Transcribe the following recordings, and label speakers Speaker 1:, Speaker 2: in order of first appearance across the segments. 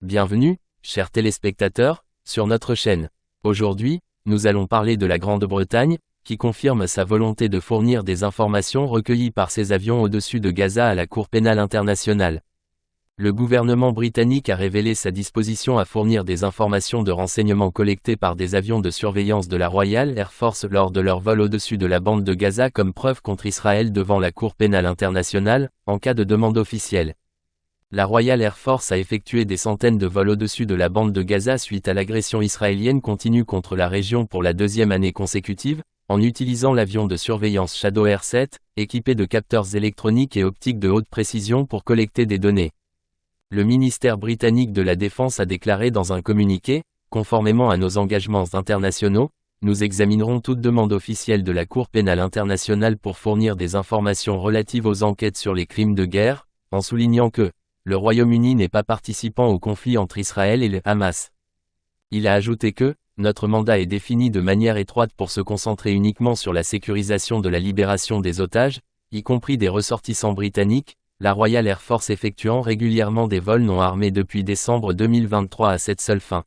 Speaker 1: Bienvenue, chers téléspectateurs, sur notre chaîne. Aujourd'hui, nous allons parler de la Grande-Bretagne, qui confirme sa volonté de fournir des informations recueillies par ses avions au-dessus de Gaza à la Cour pénale internationale. Le gouvernement britannique a révélé sa disposition à fournir des informations de renseignement collectées par des avions de surveillance de la Royal Air Force lors de leur vol au-dessus de la bande de Gaza comme preuve contre Israël devant la Cour pénale internationale, en cas de demande officielle. La Royal Air Force a effectué des centaines de vols au-dessus de la bande de Gaza suite à l'agression israélienne continue contre la région pour la deuxième année consécutive, en utilisant l'avion de surveillance Shadow Air 7, équipé de capteurs électroniques et optiques de haute précision pour collecter des données. Le ministère britannique de la Défense a déclaré dans un communiqué, conformément à nos engagements internationaux, nous examinerons toute demande officielle de la Cour pénale internationale pour fournir des informations relatives aux enquêtes sur les crimes de guerre, en soulignant que le Royaume-Uni n'est pas participant au conflit entre Israël et le Hamas. Il a ajouté que notre mandat est défini de manière étroite pour se concentrer uniquement sur la sécurisation de la libération des otages, y compris des ressortissants britanniques, la Royal Air Force effectuant régulièrement des vols non armés depuis décembre 2023 à cette seule fin.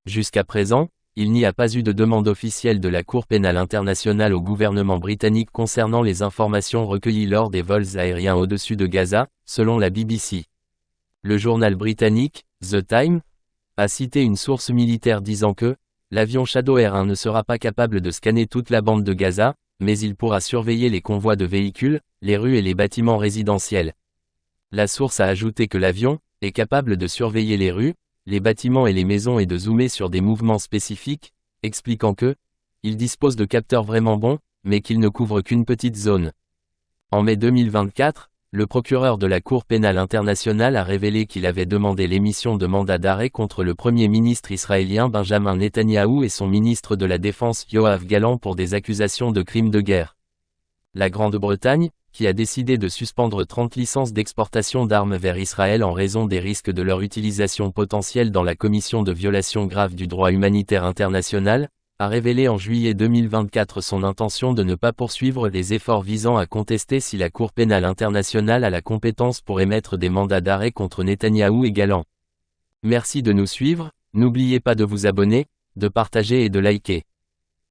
Speaker 1: Jusqu'à présent, il n'y a pas eu de demande officielle de la Cour pénale internationale au gouvernement britannique concernant les informations recueillies lors des vols aériens au-dessus de Gaza, selon la BBC. Le journal britannique, The Times, a cité une source militaire disant que l'avion Shadow Air 1 ne sera pas capable de scanner toute la bande de Gaza, mais il pourra surveiller les convois de véhicules, les rues et les bâtiments résidentiels. La source a ajouté que l'avion est capable de surveiller les rues, les bâtiments et les maisons et de zoomer sur des mouvements spécifiques, expliquant que il dispose de capteurs vraiment bons, mais qu'il ne couvre qu'une petite zone. En mai 2024, le procureur de la Cour pénale internationale a révélé qu'il avait demandé l'émission de mandat d'arrêt contre le Premier ministre israélien Benjamin Netanyahou et son ministre de la Défense Yoav Gallant pour des accusations de crimes de guerre. La Grande-Bretagne, qui a décidé de suspendre 30 licences d'exportation d'armes vers Israël en raison des risques de leur utilisation potentielle dans la commission de violations graves du droit humanitaire international, a révélé en juillet 2024 son intention de ne pas poursuivre les efforts visant à contester si la Cour pénale internationale a la compétence pour émettre des mandats d'arrêt contre Netanyahou et Gallant. Merci de nous suivre, n'oubliez pas de vous abonner, de partager et de liker.